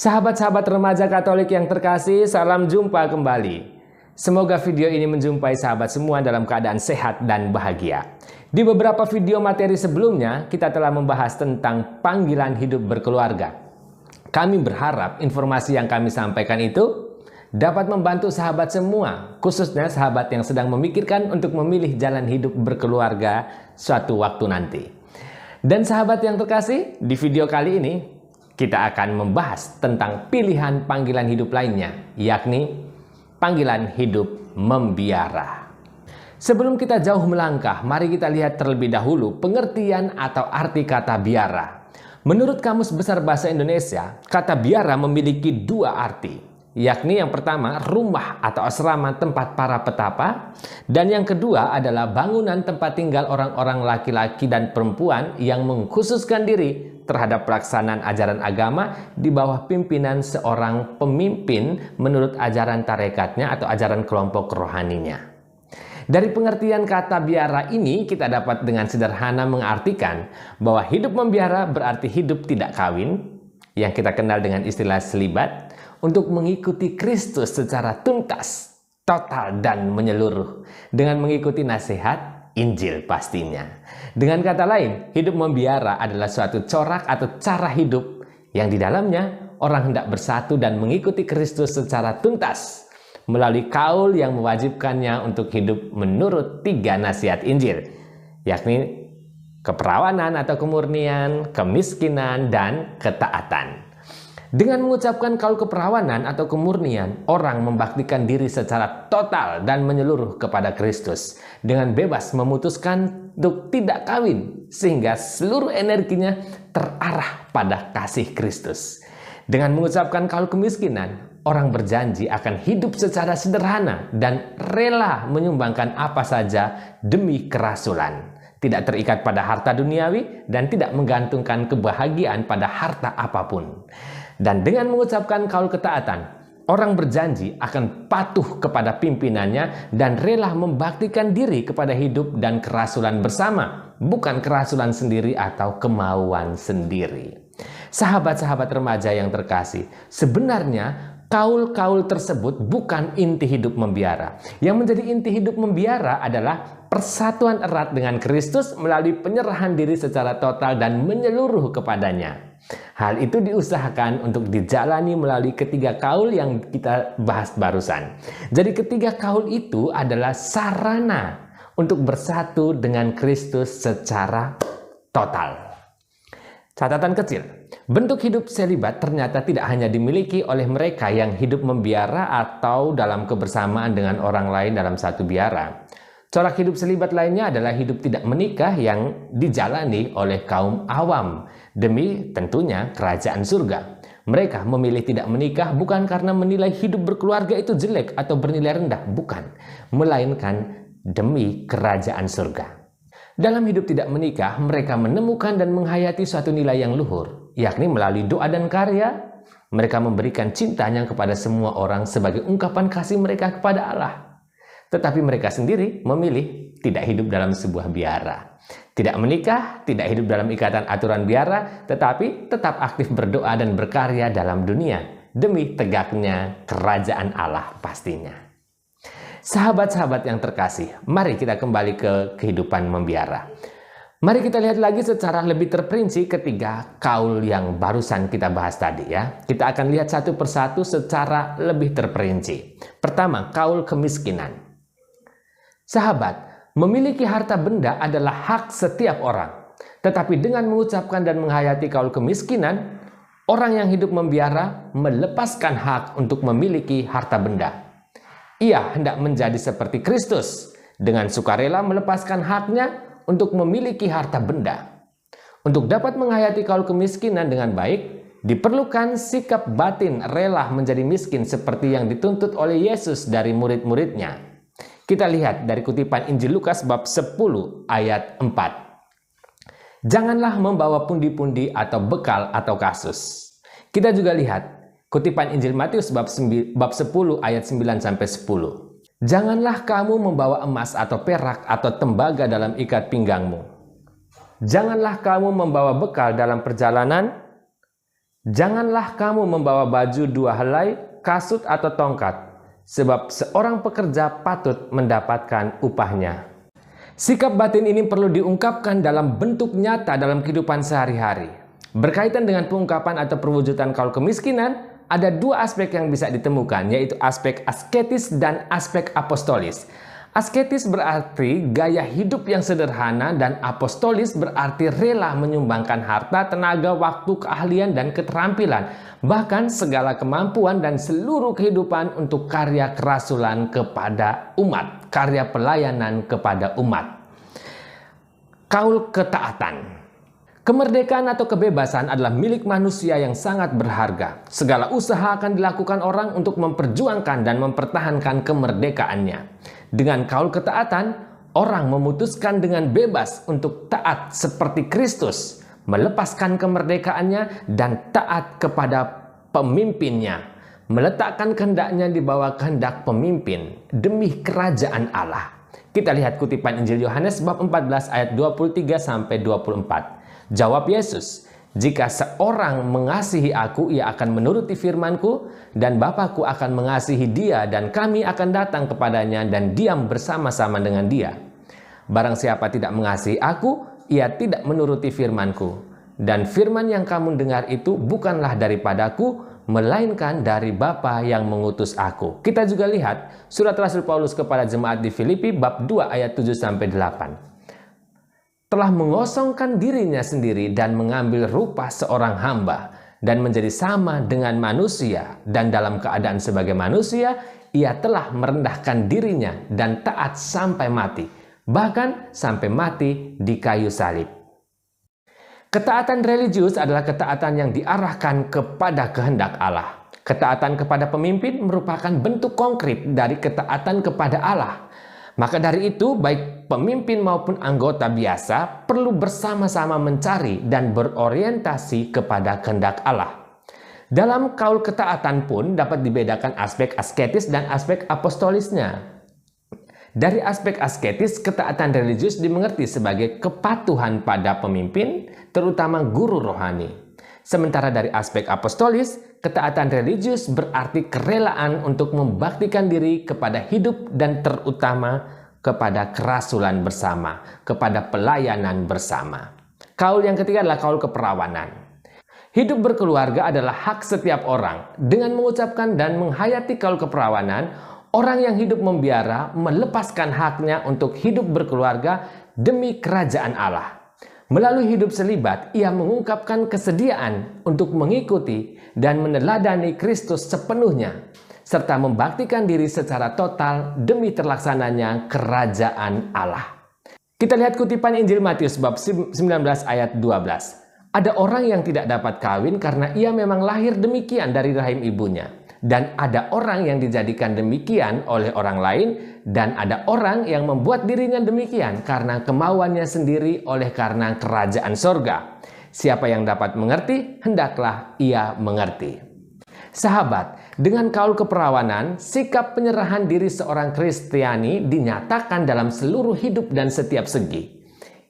Sahabat-sahabat remaja Katolik yang terkasih, salam jumpa kembali. Semoga video ini menjumpai sahabat semua dalam keadaan sehat dan bahagia. Di beberapa video materi sebelumnya, kita telah membahas tentang panggilan hidup berkeluarga. Kami berharap informasi yang kami sampaikan itu dapat membantu sahabat semua, khususnya sahabat yang sedang memikirkan untuk memilih jalan hidup berkeluarga suatu waktu nanti. Dan sahabat yang terkasih, di video kali ini kita akan membahas tentang pilihan panggilan hidup lainnya, yakni panggilan hidup membiara. Sebelum kita jauh melangkah, mari kita lihat terlebih dahulu pengertian atau arti kata biara. Menurut Kamus Besar Bahasa Indonesia, kata biara memiliki dua arti, yakni yang pertama rumah atau asrama tempat para petapa, dan yang kedua adalah bangunan tempat tinggal orang-orang laki-laki dan perempuan yang mengkhususkan diri terhadap pelaksanaan ajaran agama di bawah pimpinan seorang pemimpin menurut ajaran tarekatnya atau ajaran kelompok rohaninya. Dari pengertian kata biara ini kita dapat dengan sederhana mengartikan bahwa hidup membiara berarti hidup tidak kawin, yang kita kenal dengan istilah selibat, untuk mengikuti Kristus secara tuntas, total dan menyeluruh dengan mengikuti nasihat Injil pastinya. Dengan kata lain, hidup membiara adalah suatu corak atau cara hidup yang di dalamnya orang hendak bersatu dan mengikuti Kristus secara tuntas melalui kaul yang mewajibkannya untuk hidup menurut tiga nasihat Injil, yakni keperawanan atau kemurnian, kemiskinan, dan ketaatan. Dengan mengucapkan kaul keperawanan atau kemurnian, orang membaktikan diri secara total dan menyeluruh kepada Kristus dengan bebas memutuskan untuk tidak kawin sehingga seluruh energinya terarah pada kasih Kristus. Dengan mengucapkan kaul kemiskinan, orang berjanji akan hidup secara sederhana dan rela menyumbangkan apa saja demi kerasulan, tidak terikat pada harta duniawi dan tidak menggantungkan kebahagiaan pada harta apapun. Dan dengan mengucapkan kaul ketaatan, orang berjanji akan patuh kepada pimpinannya dan rela membaktikan diri kepada hidup dan kerasulan bersama, bukan kerasulan sendiri atau kemauan sendiri. Sahabat-sahabat remaja yang terkasih, sebenarnya kaul-kaul tersebut bukan inti hidup membiara. Yang menjadi inti hidup membiara adalah persatuan erat dengan Kristus melalui penyerahan diri secara total dan menyeluruh kepadanya. Hal itu diusahakan untuk dijalani melalui ketiga kaul yang kita bahas barusan. Jadi ketiga kaul itu adalah sarana untuk bersatu dengan Kristus secara total. Catatan kecil, bentuk hidup selibat ternyata tidak hanya dimiliki oleh mereka yang hidup membiara atau dalam kebersamaan dengan orang lain dalam satu biara. Corak hidup selibat lainnya adalah hidup tidak menikah yang dijalani oleh kaum awam demi tentunya kerajaan surga. Mereka memilih tidak menikah bukan karena menilai hidup berkeluarga itu jelek atau bernilai rendah, bukan, melainkan demi kerajaan surga. Dalam hidup tidak menikah, mereka menemukan dan menghayati suatu nilai yang luhur, yakni melalui doa dan karya, mereka memberikan cintanya kepada semua orang sebagai ungkapan kasih mereka kepada Allah. Tetapi mereka sendiri memilih tidak hidup dalam sebuah biara. Tidak menikah, tidak hidup dalam ikatan aturan biara, tetapi tetap aktif berdoa dan berkarya dalam dunia demi tegaknya kerajaan Allah pastinya. Sahabat-sahabat yang terkasih, mari kita kembali ke kehidupan membiara. Mari kita lihat lagi secara lebih terperinci ketiga kaul yang barusan kita bahas tadi ya. Kita akan lihat satu persatu secara lebih terperinci. Pertama, kaul kemiskinan. Sahabat, memiliki harta benda adalah hak setiap orang. Tetapi dengan mengucapkan dan menghayati kaul kemiskinan, orang yang hidup membiara melepaskan hak untuk memiliki harta benda. Ia hendak menjadi seperti Kristus, dengan sukarela melepaskan haknya untuk memiliki harta benda. Untuk dapat menghayati kaul kemiskinan dengan baik, diperlukan sikap batin rela menjadi miskin seperti yang dituntut oleh Yesus dari murid-muridnya. Kita lihat dari kutipan Injil Lukas bab 10 ayat 4. Janganlah membawa pundi-pundi atau bekal atau kasus. Kita juga lihat kutipan Injil Matius bab 10 ayat 9-10. Janganlah kamu membawa emas atau perak atau tembaga dalam ikat pinggangmu. Janganlah kamu membawa bekal dalam perjalanan Janganlah kamu membawa baju dua helai, kasut atau tongkat, sebab seorang pekerja patut mendapatkan upahnya. Sikap batin ini perlu diungkapkan dalam bentuk nyata dalam kehidupan sehari-hari. Berkaitan dengan pengungkapan atau perwujudan kaul kemiskinan, ada dua aspek yang bisa ditemukan, yaitu aspek asketis dan aspek apostolis. Asketis berarti gaya hidup yang sederhana, dan apostolis berarti rela menyumbangkan harta, tenaga, waktu, keahlian, dan keterampilan, bahkan segala kemampuan dan seluruh kehidupan untuk karya kerasulan kepada umat, karya pelayanan kepada umat. Kaul ketaatan. Kemerdekaan atau kebebasan adalah milik manusia yang sangat berharga. Segala usaha akan dilakukan orang untuk memperjuangkan dan mempertahankan kemerdekaannya. Dengan kaul ketaatan, orang memutuskan dengan bebas untuk taat seperti Kristus, melepaskan kemerdekaannya dan taat kepada pemimpinnya, meletakkan kehendaknya di bawah kehendak pemimpin demi kerajaan Allah. Kita lihat kutipan Injil Yohanes bab 14 ayat 23 sampai 24. Jawab Yesus, "Jika seorang mengasihi aku, ia akan menuruti firman-Ku, dan Bapa-Ku akan mengasihi dia, dan kami akan datang kepadanya dan diam bersama-sama dengan dia. Barang siapa tidak mengasihi aku, ia tidak menuruti firman-Ku. Dan firman yang kamu dengar itu bukanlah daripadaku, melainkan dari Bapa yang mengutus aku." Kita juga lihat surat Rasul Paulus kepada jemaat di Filipi bab 2 ayat 7 sampai 8. Telah mengosongkan dirinya sendiri dan mengambil rupa seorang hamba dan menjadi sama dengan manusia, dan dalam keadaan sebagai manusia ia telah merendahkan dirinya dan taat sampai mati, bahkan sampai mati di kayu salib. Ketaatan religius adalah ketaatan yang diarahkan kepada kehendak Allah. Ketaatan kepada pemimpin merupakan bentuk konkret dari ketaatan kepada Allah. Maka dari itu, baik pemimpin maupun anggota biasa perlu bersama-sama mencari dan berorientasi kepada kehendak Allah. Dalam kaul ketaatan pun dapat dibedakan aspek asketis dan aspek apostolisnya. Dari aspek asketis, ketaatan religius dimengerti sebagai kepatuhan pada pemimpin, terutama guru rohani. Sementara dari aspek apostolis, ketaatan religius berarti kerelaan untuk membaktikan diri kepada hidup dan terutama kepada kerasulan bersama, kepada pelayanan bersama. Kaul yang ketiga adalah kaul keperawanan. Hidup berkeluarga adalah hak setiap orang. Dengan mengucapkan dan menghayati kaul keperawanan, orang yang hidup membiara melepaskan haknya untuk hidup berkeluarga demi kerajaan Allah. Melalui hidup selibat, ia mengungkapkan kesediaan untuk mengikuti dan meneladani Kristus sepenuhnya, serta membaktikan diri secara total demi terlaksananya kerajaan Allah. Kita lihat kutipan Injil Matius bab 19 ayat 12. Ada orang yang tidak dapat kawin karena ia memang lahir demikian dari rahim ibunya. Dan ada orang yang dijadikan demikian oleh orang lain, dan ada orang yang membuat dirinya demikian karena kemauannya sendiri oleh karena kerajaan sorga. Siapa yang dapat mengerti, hendaklah ia mengerti. Sahabat, dengan kaul keperawanan, sikap penyerahan diri seorang Kristiani dinyatakan dalam seluruh hidup dan setiap segi.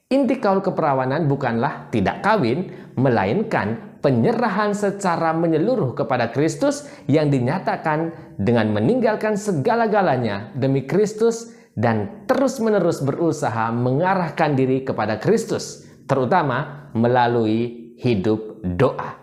Inti kaul keperawanan bukanlah tidak kawin, melainkan penyerahan secara menyeluruh kepada Kristus yang dinyatakan dengan meninggalkan segala-galanya demi Kristus dan terus-menerus berusaha mengarahkan diri kepada Kristus, terutama melalui hidup doa.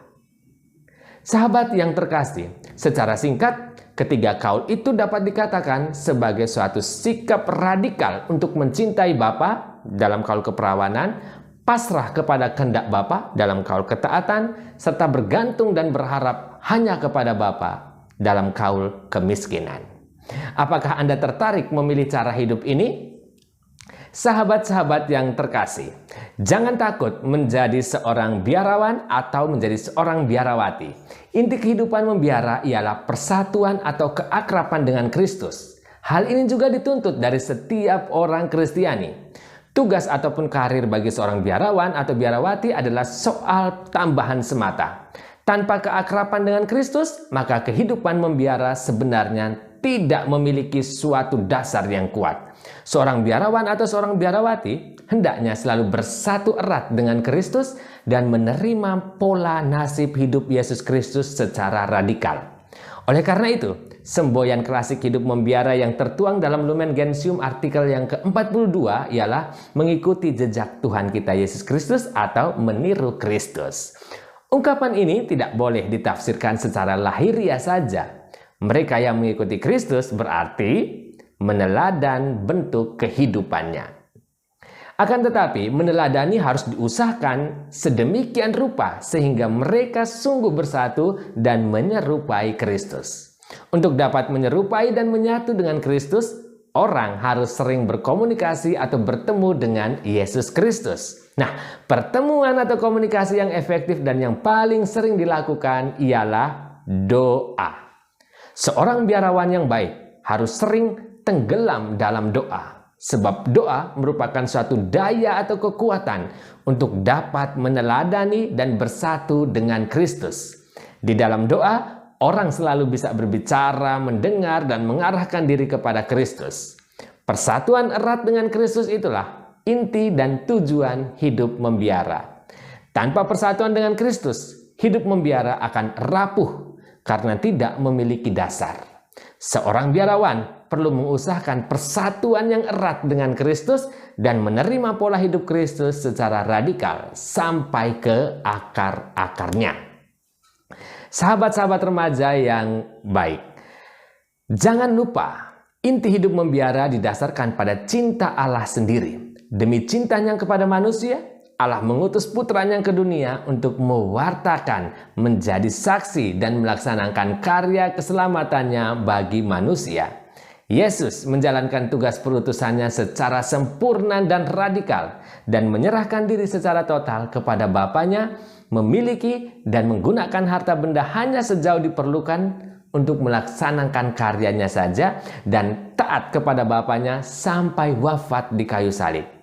Sahabat yang terkasih, secara singkat, ketiga kaul itu dapat dikatakan sebagai suatu sikap radikal untuk mencintai Bapa dalam kaul keperawanan, pasrah kepada kehendak Bapa dalam kaul ketaatan, serta bergantung dan berharap hanya kepada Bapa dalam kaul kemiskinan. Apakah Anda tertarik memilih cara hidup ini? Sahabat-sahabat yang terkasih, jangan takut menjadi seorang biarawan atau menjadi seorang biarawati. Inti kehidupan membiara ialah persatuan atau keakraban dengan Kristus. Hal ini juga dituntut dari setiap orang Kristiani. Tugas ataupun karir bagi seorang biarawan atau biarawati adalah soal tambahan semata. Tanpa keakraban dengan Kristus, maka kehidupan membiara sebenarnya tidak memiliki suatu dasar yang kuat. Seorang biarawan atau seorang biarawati hendaknya selalu bersatu erat dengan Kristus dan menerima pola nasib hidup Yesus Kristus secara radikal. Oleh karena itu, semboyan klasik hidup membiara yang tertuang dalam Lumen Gentium artikel yang ke-42 ialah mengikuti jejak Tuhan kita Yesus Kristus atau meniru Kristus. Ungkapan ini tidak boleh ditafsirkan secara lahiriah saja. Mereka yang mengikuti Kristus berarti meneladan bentuk kehidupannya. Akan tetapi, meneladani harus diusahakan sedemikian rupa sehingga mereka sungguh bersatu dan menyerupai Kristus. Untuk dapat menyerupai dan menyatu dengan Kristus, orang harus sering berkomunikasi atau bertemu dengan Yesus Kristus. Nah, pertemuan atau komunikasi yang efektif dan yang paling sering dilakukan ialah doa. Seorang biarawan yang baik harus sering tenggelam dalam doa. Sebab doa merupakan suatu daya atau kekuatan untuk dapat meneladani dan bersatu dengan Kristus. Di dalam doa, orang selalu bisa berbicara, mendengar, dan mengarahkan diri kepada Kristus. Persatuan erat dengan Kristus itulah inti dan tujuan hidup membiara. Tanpa persatuan dengan Kristus, hidup membiara akan rapuh karena tidak memiliki dasar. Seorang biarawan perlu mengusahakan persatuan yang erat dengan Kristus dan menerima pola hidup Kristus secara radikal sampai ke akar-akarnya. Sahabat-sahabat remaja yang baik, jangan lupa inti hidup membiara didasarkan pada cinta Allah sendiri. Demi cintanya kepada manusia, Allah mengutus putranya ke dunia untuk mewartakan, menjadi saksi dan melaksanakan karya keselamatannya bagi manusia. Yesus menjalankan tugas perutusannya secara sempurna dan radikal dan menyerahkan diri secara total kepada Bapanya, memiliki dan menggunakan harta benda hanya sejauh diperlukan untuk melaksanakan karyanya saja dan taat kepada Bapanya sampai wafat di kayu salib.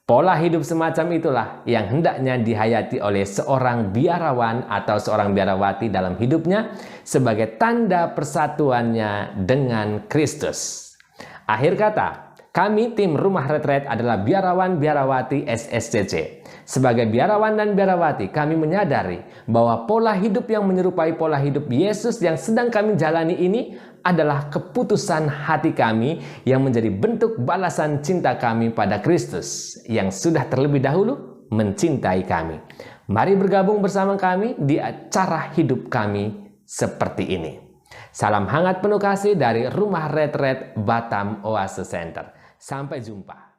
Pola hidup semacam itulah yang hendaknya dihayati oleh seorang biarawan atau seorang biarawati dalam hidupnya sebagai tanda persatuannya dengan Kristus. Akhir kata, kami tim Rumah Retret adalah biarawan biarawati SSCC. Sebagai biarawan dan biarawati, kami menyadari bahwa pola hidup yang menyerupai pola hidup Yesus yang sedang kami jalani ini adalah keputusan hati kami yang menjadi bentuk balasan cinta kami pada Kristus yang sudah terlebih dahulu mencintai kami. Mari bergabung bersama kami di acara hidup kami seperti ini. Salam hangat penuh kasih dari Rumah Retret Batam Oase Center. Sampai jumpa.